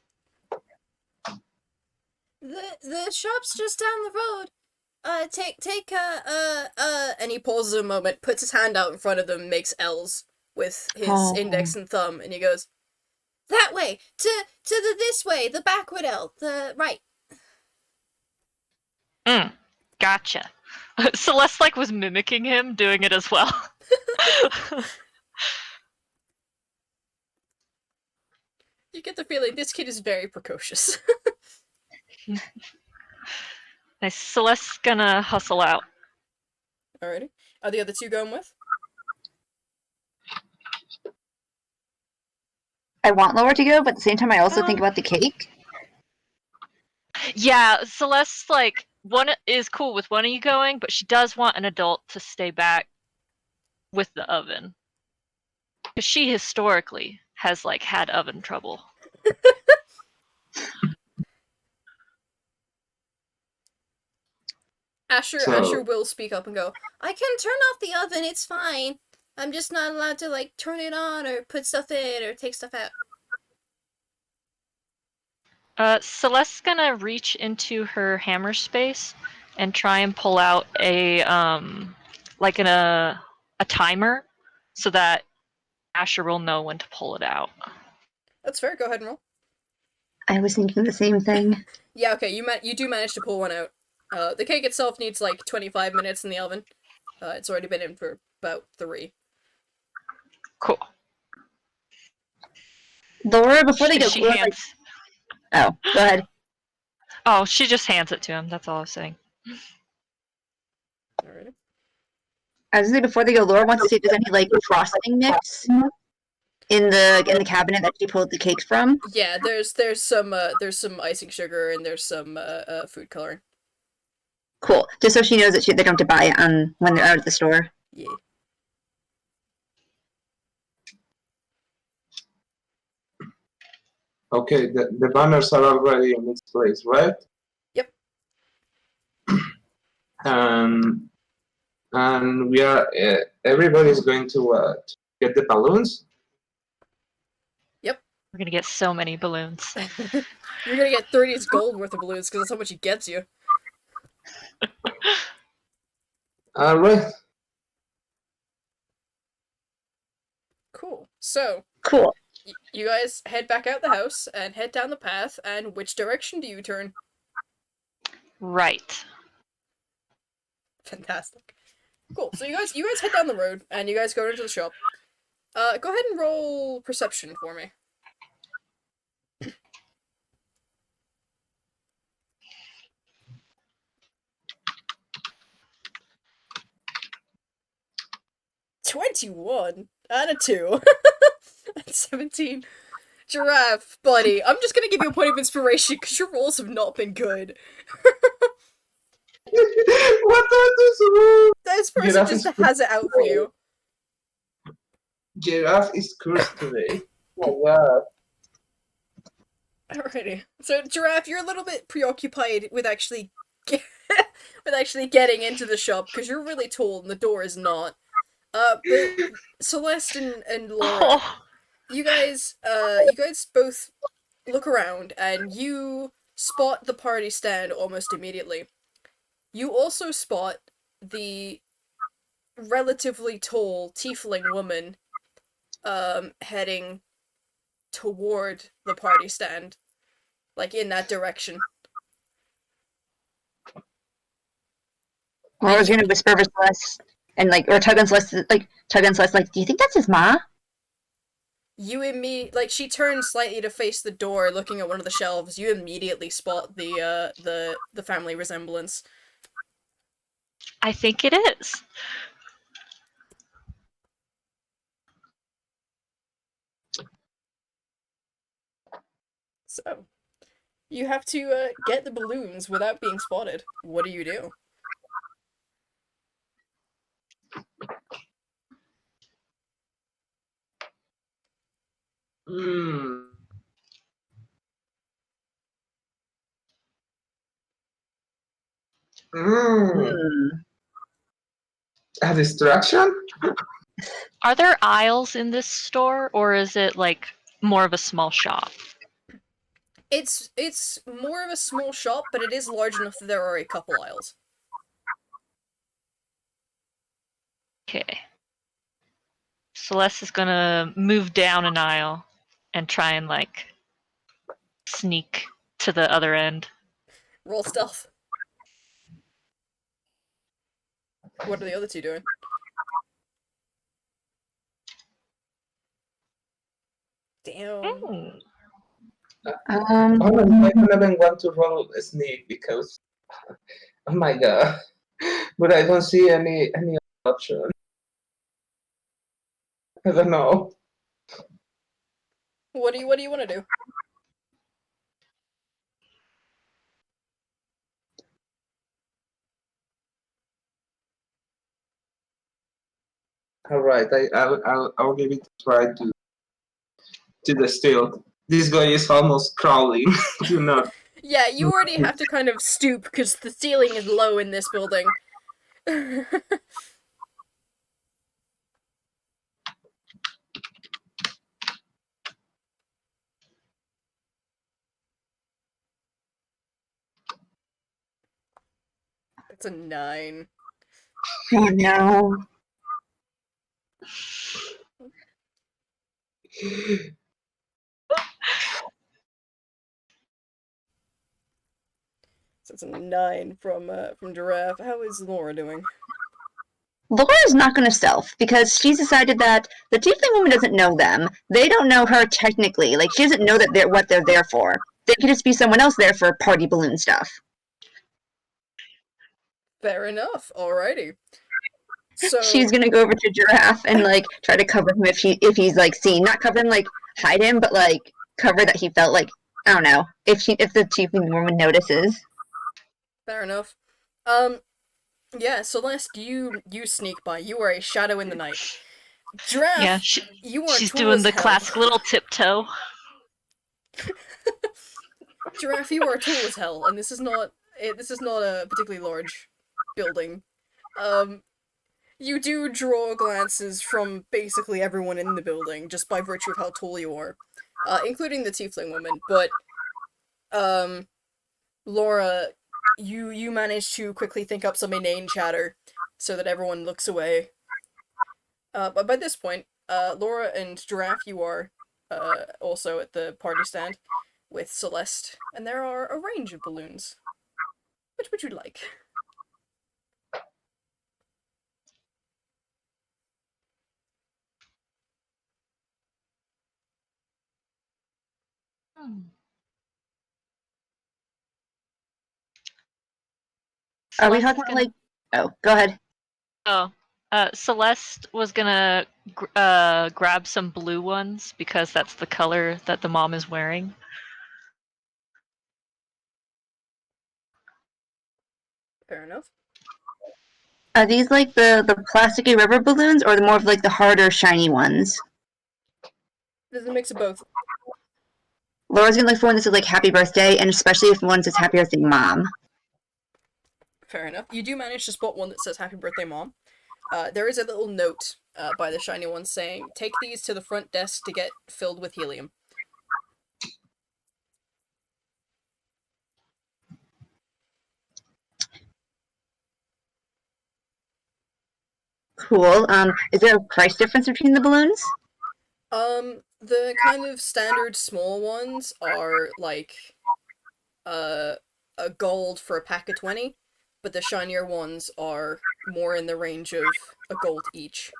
[SPEAKER 1] The shop's just down the road. Take and he pauses a moment, puts his hand out in front of them, makes L's with his index and thumb, and he goes, "That way, to the this way, the backward L, the right."
[SPEAKER 3] Gotcha. Celeste like was mimicking him, doing it as well.
[SPEAKER 1] You get the feeling this kid is very precocious.
[SPEAKER 3] Nice. Celeste's gonna hustle out.
[SPEAKER 1] Alrighty. Are the other 2 going with?
[SPEAKER 2] I want Laura to go, but at the same time, I also think about the cake.
[SPEAKER 3] Yeah, Celeste like one is cool with one of you going, but she does want an adult to stay back with the oven. Because she historically has like had oven trouble.
[SPEAKER 1] Asher will speak up and go, "I can turn off the oven, it's fine. I'm just not allowed to like turn it on or put stuff in or take stuff out."
[SPEAKER 3] Celeste's gonna reach into her hammer space and try and pull out a timer so that Asher will know when to pull it out.
[SPEAKER 1] That's fair, go ahead and roll.
[SPEAKER 2] I was thinking the same thing.
[SPEAKER 1] Yeah, okay, you do manage to pull one out. The cake itself needs like 25 minutes in the oven. It's already been in for about 3.
[SPEAKER 3] Cool.
[SPEAKER 2] Laura, before they go,
[SPEAKER 3] She hands.
[SPEAKER 2] oh, go ahead.
[SPEAKER 3] Oh, she just hands it to him. That's all I was saying.
[SPEAKER 1] Alrighty.
[SPEAKER 2] I was gonna say before they go, Laura wants to see if there's any like frosting mix in the cabinet that she pulled the cakes from.
[SPEAKER 1] Yeah, there's some icing sugar and there's some food coloring.
[SPEAKER 2] Cool. Just so she knows that they don't have to buy it when they're out at the store.
[SPEAKER 1] Yeah.
[SPEAKER 4] Okay, the banners are already in its place, right?
[SPEAKER 1] Yep.
[SPEAKER 4] And we are everybody's going to get the balloons.
[SPEAKER 1] Yep.
[SPEAKER 3] We're gonna get so many balloons.
[SPEAKER 1] You're gonna get 30 gold worth of balloons because that's how much he gets you.
[SPEAKER 4] All right.
[SPEAKER 1] Cool. So,
[SPEAKER 2] Cool.
[SPEAKER 1] you guys head back out the house and head down the path, and which direction do you turn?
[SPEAKER 3] Right.
[SPEAKER 1] Fantastic. Cool. So you guys head down the road and you guys go into the shop. Go ahead and roll perception for me. $21 and a 2. And 17. Giraffe, buddy. I'm just gonna give you a point of inspiration because your rolls have not been good.
[SPEAKER 4] What are these rules?
[SPEAKER 1] This person
[SPEAKER 4] Giraffe
[SPEAKER 1] just
[SPEAKER 4] is
[SPEAKER 1] has it out for you.
[SPEAKER 4] Giraffe is cursed today. Oh god.
[SPEAKER 1] Alrighty. So, Giraffe, you're a little bit preoccupied with actually getting into the shop because you're really tall and the door is not. But Celeste and Laura,
[SPEAKER 3] Oh,
[SPEAKER 1] you guys both look around and you spot the party stand almost immediately. You also spot the relatively tall tiefling woman heading toward the party stand, like in that direction.
[SPEAKER 2] Laura's gonna whisper to Celeste and tug on Celeste, do you think that's his ma?
[SPEAKER 1] She turns slightly to face the door, looking at one of the shelves. You immediately spot the family resemblance.
[SPEAKER 3] I think it is.
[SPEAKER 1] So, you have to get the balloons without being spotted. What do you do?
[SPEAKER 4] Mm. A distraction?
[SPEAKER 3] Are there aisles in this store, or is it like more of a small shop?
[SPEAKER 1] It's more of a small shop, but it is large enough that there are a couple aisles.
[SPEAKER 3] Okay. Celeste is gonna move down an aisle and try and sneak to the other end.
[SPEAKER 1] Roll stealth. What are the other two doing? Damn.
[SPEAKER 2] Um,
[SPEAKER 4] Oh, I don't even want to roll a sneak because, oh my god! But I don't see any option. I don't know.
[SPEAKER 1] What do you want to do?
[SPEAKER 4] All right, I'll give it a try to the steal. This guy is almost crawling. Do not.
[SPEAKER 1] Yeah, you already have to kind of stoop because the ceiling is low in this building. It's a 9.
[SPEAKER 2] oh no.
[SPEAKER 1] So it's a 9 from Giraffe. How is Laura doing?
[SPEAKER 2] Laura's not going to stealth because she's decided that the tiefling woman doesn't know them. They don't know her technically. Like, she doesn't know that what they're there for. They could just be someone else there for party balloon stuff.
[SPEAKER 1] Fair enough. Alrighty. So
[SPEAKER 2] She's gonna go over to Giraffe and like try to cover him if he's like seen. Not cover him like hide him, but like cover that he felt like I don't know if the tiefling woman notices.
[SPEAKER 1] fair enough. Yeah, Celeste, you sneak by. You are a shadow in the night. Giraffe,
[SPEAKER 3] Yeah,
[SPEAKER 1] you are
[SPEAKER 3] she's
[SPEAKER 1] tall
[SPEAKER 3] doing
[SPEAKER 1] as
[SPEAKER 3] the
[SPEAKER 1] hell.
[SPEAKER 3] classic little tiptoe.
[SPEAKER 1] Giraffe, you are tall as hell, and this is not a particularly large building. You do draw glances from basically everyone in the building just by virtue of how tall you are, including the tiefling woman. But Laura, you manage to quickly think up some inane chatter so that everyone looks away. But by this point, Laura and Giraffe, you are also at the party stand with Celeste, and there are a range of balloons. Which would you like?
[SPEAKER 2] Are we
[SPEAKER 3] Celeste
[SPEAKER 2] talking
[SPEAKER 3] is
[SPEAKER 2] about
[SPEAKER 3] gonna...
[SPEAKER 2] like? Oh, go ahead.
[SPEAKER 3] Oh, Celeste was gonna grab some blue ones because that's the color that the mom is wearing.
[SPEAKER 1] Fair enough.
[SPEAKER 2] Are these like the plasticky rubber balloons, or the more of like the harder, shiny ones?
[SPEAKER 1] There's a mix of both.
[SPEAKER 2] Laura's gonna look for one that says like "Happy Birthday," and especially if one says "Happy Birthday, Mom."
[SPEAKER 1] Fair enough. You do manage to spot one that says "Happy Birthday, Mom." There is a little note by the shiny one saying, "Take these to the front desk to get filled with helium."
[SPEAKER 2] Cool. Is there a price difference between the balloons?
[SPEAKER 1] The kind of standard small ones are like a gold for a pack of 20, but the shinier ones are more in the range of a gold each.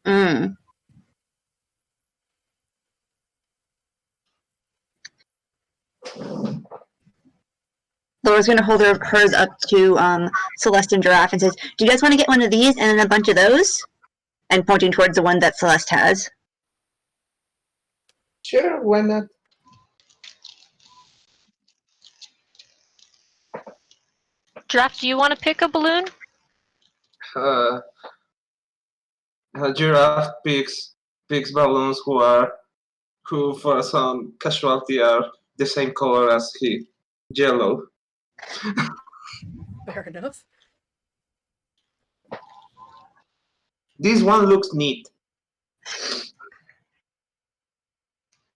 [SPEAKER 2] Mm. Laura's gonna hold hers up to Celeste and Giraffe and says, "Do you guys want to get one of these and then a bunch of those?" And pointing towards the one that Celeste has.
[SPEAKER 4] Sure, why not?
[SPEAKER 3] Giraffe, do you want to pick a balloon?
[SPEAKER 4] Uh, Giraffe picks balloons who for some casualty are the same color as he, yellow.
[SPEAKER 1] Fair enough.
[SPEAKER 4] This one looks neat.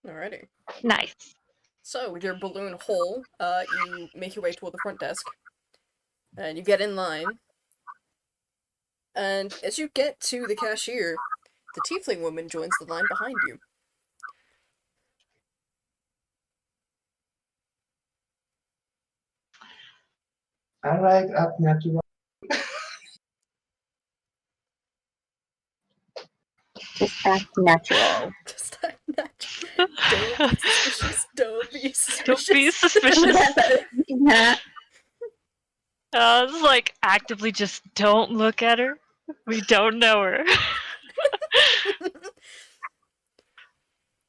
[SPEAKER 1] Alrighty.
[SPEAKER 3] Nice.
[SPEAKER 1] So, with your balloon hole, you make your way toward the front desk. And you get in line. And as you get to the cashier, the tiefling woman joins the line behind you.
[SPEAKER 4] All right, up natural.
[SPEAKER 2] Just act natural.
[SPEAKER 1] Just act natural. Don't be suspicious. Don't be suspicious.
[SPEAKER 3] Don't be suspicious.
[SPEAKER 2] Yeah.
[SPEAKER 3] It's like actively just don't look at her. We don't know her.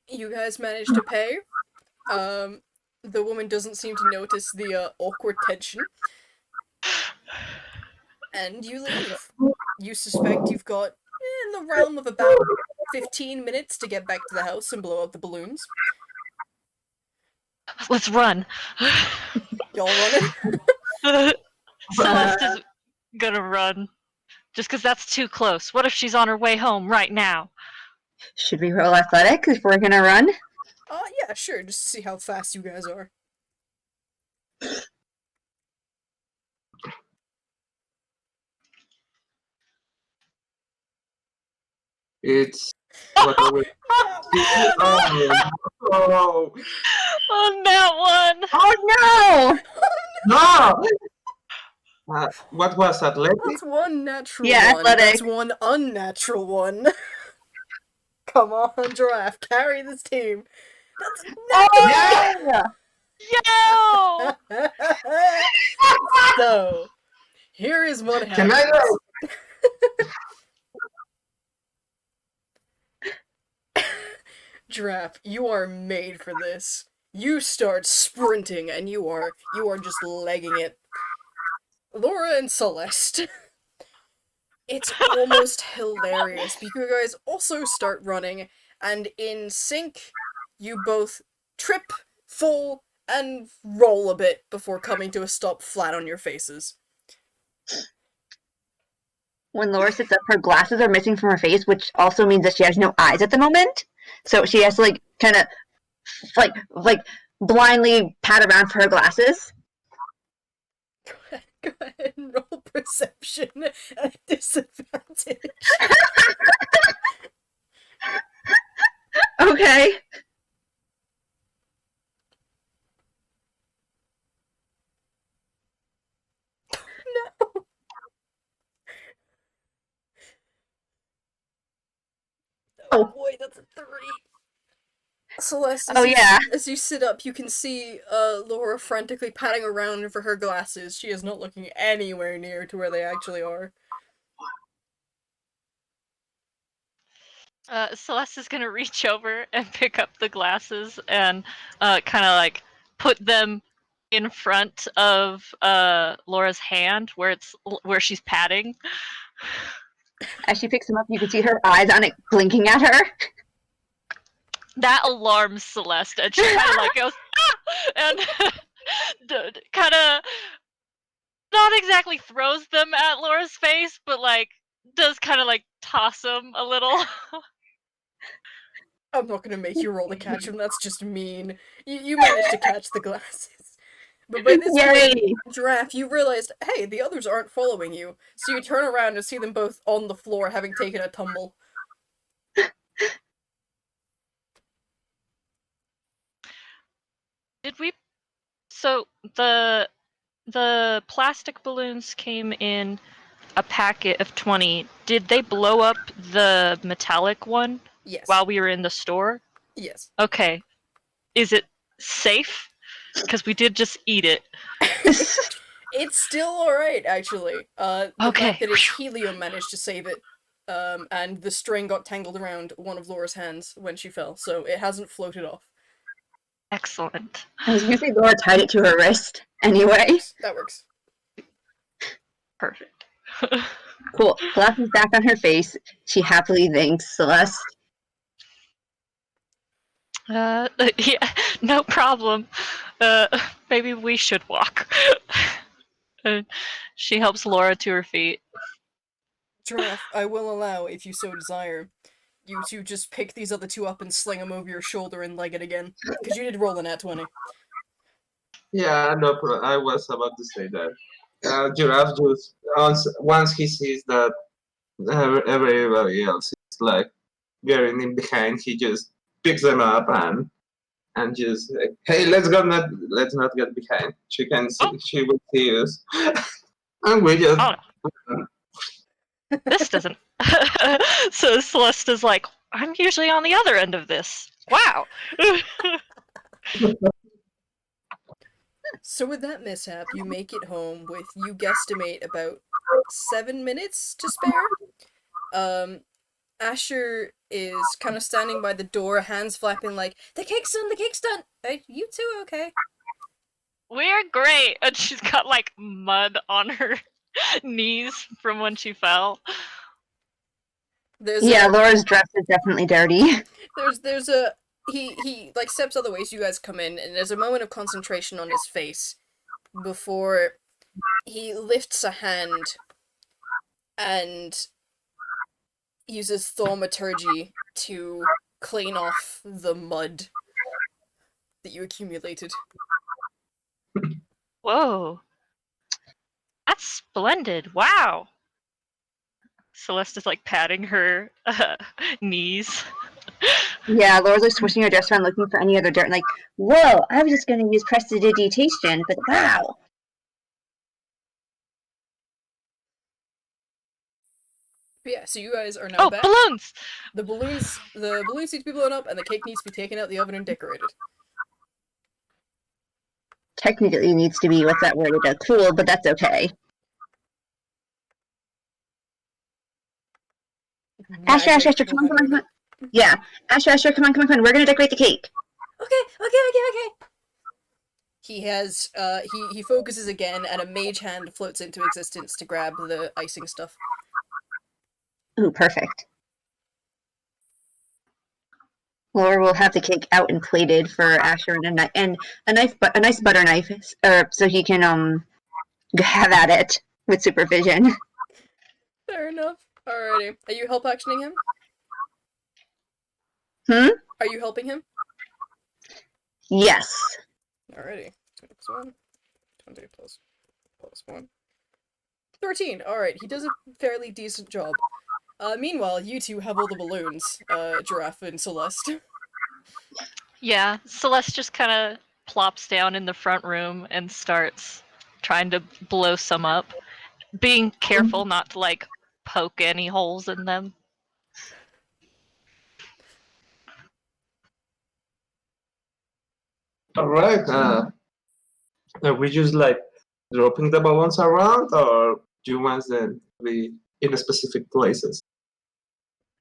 [SPEAKER 1] You guys manage to pay. The woman doesn't seem to notice the awkward tension. And you leave. You suspect you've got in the realm of about 15 minutes to get back to the house and blow up the balloons.
[SPEAKER 3] Let's run.
[SPEAKER 1] Y'all running?
[SPEAKER 3] Celeste is gonna run. Just because that's too close. What if she's on her way home right now?
[SPEAKER 2] Should we roll athletics if we're gonna run?
[SPEAKER 1] Yeah, sure, just to see how fast you guys are.
[SPEAKER 4] It's what are we? Oh,
[SPEAKER 3] On that one!
[SPEAKER 2] Oh
[SPEAKER 4] no! What was athletic?
[SPEAKER 1] That's one natural
[SPEAKER 2] Yeah,
[SPEAKER 1] one.
[SPEAKER 2] athletic.
[SPEAKER 1] That's one unnatural one. Come on, Giraffe, carry this team. That's
[SPEAKER 2] no!
[SPEAKER 3] Yo!
[SPEAKER 1] So, Here is what
[SPEAKER 4] Can I
[SPEAKER 1] happens. Giraffe, you are made for this. You start sprinting and you are just legging it. Laura and Celeste. It's almost hilarious because you guys also start running, and in sync, you both trip, fall, and roll a bit before coming to a stop flat on your faces.
[SPEAKER 2] When Laura sits up, her glasses are missing from her face, which also means that she has no eyes at the moment. So she has to like kind of like blindly pat around for her glasses.
[SPEAKER 1] Go ahead and roll perception at disadvantage.
[SPEAKER 2] Okay.
[SPEAKER 1] No. Oh boy, that's a 3. Celeste,
[SPEAKER 2] Oh yeah.
[SPEAKER 1] as you sit up, you can see Laura frantically patting around for her glasses. She is not looking anywhere near to where they actually are.
[SPEAKER 3] Celeste is gonna reach over and pick up the glasses and kind of like put them in front of Laura's hand where she's patting.
[SPEAKER 2] As she picks them up, you can see her eyes on it blinking at her.
[SPEAKER 3] That alarms Celeste, and she kind of like goes ah! And kind of not exactly throws them at Laura's face, but like does kind of like toss them a little.
[SPEAKER 1] I'm not gonna make you roll to catch them, that's just mean. You managed to catch the glasses. But by this
[SPEAKER 2] Yay!
[SPEAKER 1] point, Giraffe, you realized, hey, the others aren't following you. So you turn around and see them both on the floor having taken a tumble.
[SPEAKER 3] Did we? So the plastic balloons came in a packet of 20. Did they blow up the metallic one
[SPEAKER 1] Yes.
[SPEAKER 3] while we were in the store?
[SPEAKER 1] Yes.
[SPEAKER 3] Okay. Is it safe? Because we did just eat it.
[SPEAKER 1] It's still alright, actually. The
[SPEAKER 3] Okay.
[SPEAKER 1] fact that its helium managed to save it, and the string got tangled around one of Laura's hands when she fell, so it hasn't floated off.
[SPEAKER 3] Excellent.
[SPEAKER 2] I was gonna say Laura tied it to her wrist anyway.
[SPEAKER 1] That works.
[SPEAKER 3] Perfect.
[SPEAKER 2] Cool. Glasses back on her face. She happily thanks Celeste.
[SPEAKER 3] Yeah, no problem. Maybe we should walk. She helps Laura to her feet.
[SPEAKER 1] Giraffe, I will allow, if you so desire, you to just pick these other two up and sling them over your shoulder and leg it again. Because you did roll a nat 20.
[SPEAKER 4] Yeah, no problem. I was about to say that. Giraffe just once he sees that everybody else is like getting in behind, he just picks them up and just like, hey, let's not get behind. She can see, she will see us, and we just.
[SPEAKER 3] Oh. This doesn't. So Celeste is like, I'm usually on the other end of this. Wow.
[SPEAKER 1] So with that mishap, you make it home with, you guesstimate, about 7 minutes to spare. Asher is kind of standing by the door, hands flapping like, the cake's done, the cake's done! Hey, you two okay?
[SPEAKER 3] We're great. And she's got like mud on her knees from when she fell.
[SPEAKER 2] Laura's dress is definitely dirty.
[SPEAKER 1] There's a he like steps other ways, you guys come in, and there's a moment of concentration on his face before he lifts a hand and uses thaumaturgy to clean off the mud that you accumulated.
[SPEAKER 3] Whoa. That's splendid. Wow. Celeste is like patting her knees.
[SPEAKER 2] Yeah, Laura's like swishing her dress around looking for any other dirt and like, whoa, I was just gonna use prestidigitation, but wow.
[SPEAKER 1] But yeah, so you guys are now back.
[SPEAKER 3] Balloons!
[SPEAKER 1] The balloons need to be blown up, and the cake needs to be taken out the oven and decorated.
[SPEAKER 2] Technically needs to be, what's that word, cool, but that's okay. Asher,
[SPEAKER 1] magic
[SPEAKER 2] come
[SPEAKER 1] will
[SPEAKER 2] on, come on,
[SPEAKER 1] handle
[SPEAKER 2] come
[SPEAKER 1] it.
[SPEAKER 2] on. Yeah, Asher, come on. We're gonna decorate the cake.
[SPEAKER 1] Okay. He has he focuses again, and a mage hand floats into existence to grab the icing stuff.
[SPEAKER 2] Ooh, perfect. Laura will have the cake out and plated for Asher and a knife, but a nice butter knife, so he can have at it with supervision.
[SPEAKER 1] Fair enough. Alrighty. Are you help actioning him? Are you helping him?
[SPEAKER 2] Yes.
[SPEAKER 1] Alrighty. 20 plus 1. 20 plus 1. 13. Alright, he does a fairly decent job. Meanwhile, you two have all the balloons, Giraffe and Celeste.
[SPEAKER 3] Yeah, Celeste just kind of plops down in the front room and starts trying to blow some up, being careful not to like poke any holes in them.
[SPEAKER 4] All right. Are we just like dropping the balloons around, or do you want them to be in specific places?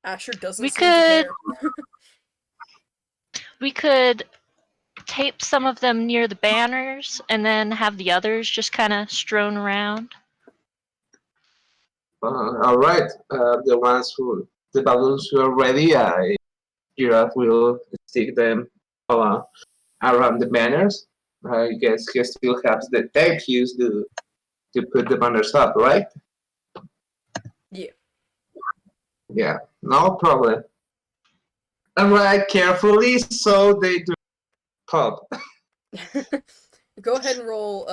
[SPEAKER 1] Asher doesn't
[SPEAKER 3] We
[SPEAKER 1] seem to
[SPEAKER 3] could
[SPEAKER 1] care.
[SPEAKER 3] we could tape some of them near the banners and then have the others just kind of strewn around.
[SPEAKER 4] All right. The balloons who are ready, Giraffe will stick them uh, around the banners. I guess he still has the tape used to put the banners up, right?
[SPEAKER 1] Yeah.
[SPEAKER 4] Yeah, no problem. All right, carefully so they do pop.
[SPEAKER 1] Go ahead and roll,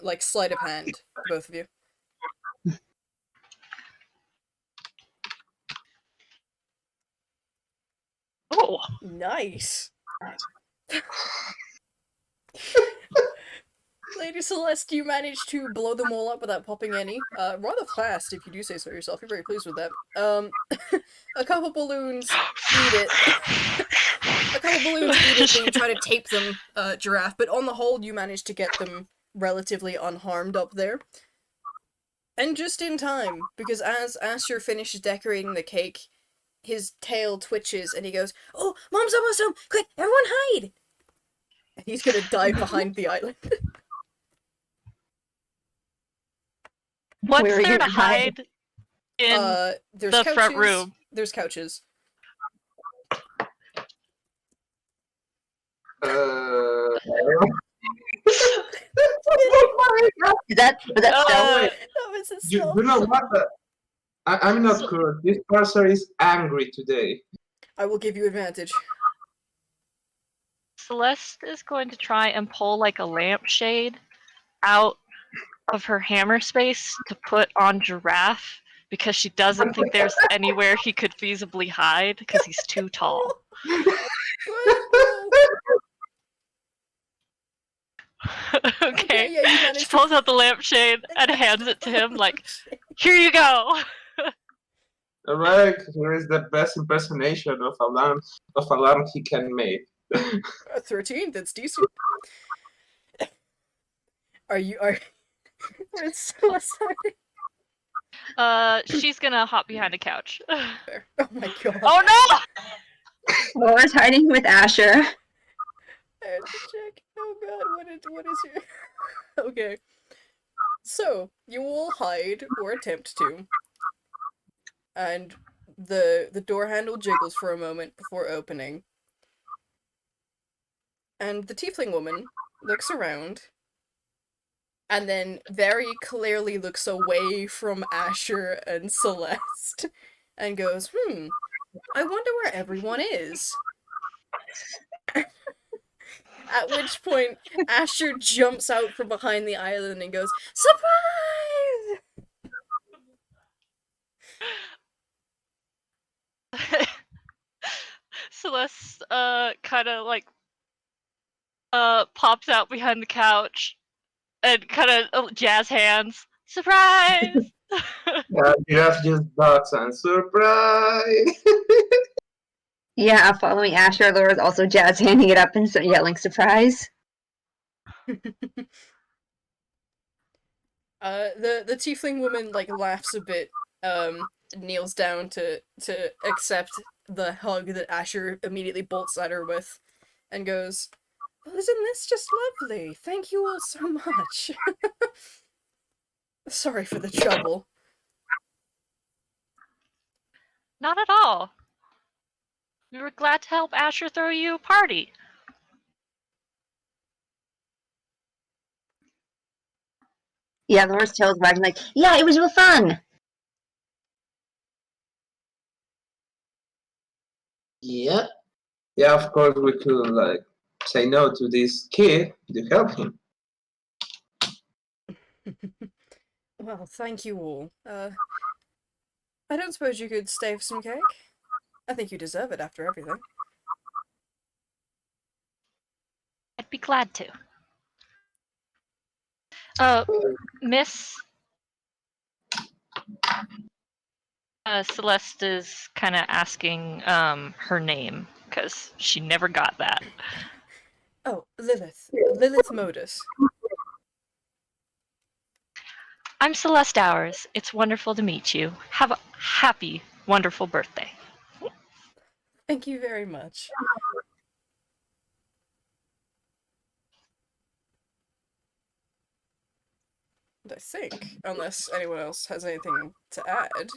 [SPEAKER 1] like, sleight of hand, both of you.
[SPEAKER 3] Oh,
[SPEAKER 1] Nice! Lady Celeste, you managed to blow them all up without popping any. Rather fast, if you do say so yourself. You're very pleased with that. A couple balloons eat it. A couple balloons eat it, then you try to tape them, Giraffe, but on the whole, you manage to get them relatively unharmed up there. And just in time, because as Asher finishes decorating the cake, his tail twitches and he goes, "Oh, Mom's almost home! Quick, everyone hide!" And he's gonna dive behind the island.
[SPEAKER 3] What's
[SPEAKER 2] Where are
[SPEAKER 3] there
[SPEAKER 2] you
[SPEAKER 3] to
[SPEAKER 2] gonna hide?
[SPEAKER 3] hide in
[SPEAKER 1] There's
[SPEAKER 3] the
[SPEAKER 1] couches,
[SPEAKER 3] front room?
[SPEAKER 1] There's couches.
[SPEAKER 4] Uh,
[SPEAKER 2] Was that stealth?
[SPEAKER 1] That was a
[SPEAKER 4] you
[SPEAKER 1] stealth.
[SPEAKER 4] know what? I'm not
[SPEAKER 3] So-
[SPEAKER 4] sure. This person is angry today.
[SPEAKER 1] I will give you advantage.
[SPEAKER 3] Celeste is going to try and pull like a lampshade out of her hammer space to put on Giraffe because she doesn't think there's anywhere he could feasibly hide because he's too tall. Okay.
[SPEAKER 1] Yeah, you
[SPEAKER 3] She
[SPEAKER 1] managed to.
[SPEAKER 3] pulls out the lampshade and hands it to him like, "Here you go."
[SPEAKER 4] All right, here is the best impersonation of alarm he can make.
[SPEAKER 1] 13, that's decent. Are It's so sorry.
[SPEAKER 3] She's gonna hop behind a couch.
[SPEAKER 1] Fair. Oh my god.
[SPEAKER 3] Oh no!
[SPEAKER 2] Laura's hiding with Asher.
[SPEAKER 1] I have to check. Oh god, what is your Okay. So, you all hide or attempt to. And the door handle jiggles for a moment before opening. And the tiefling woman looks around and then very clearly looks away from Asher and Celeste and goes, I wonder where everyone is. At which point, Asher jumps out from behind the island and goes, "Surprise!"
[SPEAKER 3] Celeste, kind of like, pops out behind the couch and kind of jazz hands. Surprise!
[SPEAKER 4] You have just bugs and surprise.
[SPEAKER 2] Yeah, following Asher, Laura's also jazz handing it up and yelling surprise.
[SPEAKER 1] The tiefling woman, like, laughs a bit kneels down to accept the hug that Asher immediately bolts at her with, and goes, "Well, isn't this just lovely? Thank you all so much. Sorry for the trouble."
[SPEAKER 3] Not at all. We were glad to help Asher throw you a party.
[SPEAKER 2] Yeah, Laura's tail's wagging like, yeah, it was real fun.
[SPEAKER 4] Yeah. Yeah, of course we could like say no to this kid to help him.
[SPEAKER 1] Well, thank you all. I don't suppose you could stay for some cake? I think you deserve it after everything.
[SPEAKER 3] I'd be glad to. Miss Celeste is kind of asking her name because she never got that.
[SPEAKER 1] Oh, Lilith. Lilith Modus.
[SPEAKER 3] I'm Celeste Hours. It's wonderful to meet you. Have a happy, wonderful birthday.
[SPEAKER 1] Thank you very much. And I think, unless anyone else has anything to add,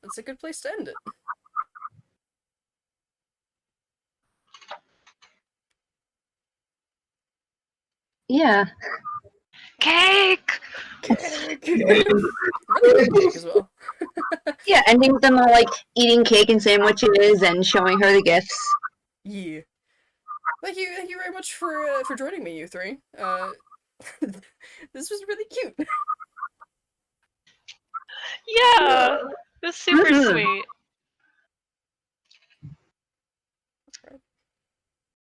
[SPEAKER 1] that's a good place to end it.
[SPEAKER 2] Yeah.
[SPEAKER 3] Cake!
[SPEAKER 1] Cake! Really good cake as well.
[SPEAKER 2] Yeah, ending with them all like eating cake and sandwiches and showing her the gifts.
[SPEAKER 1] Yeah. Thank you very much for joining me, you three. This was really cute.
[SPEAKER 3] Yeah! It was super sweet.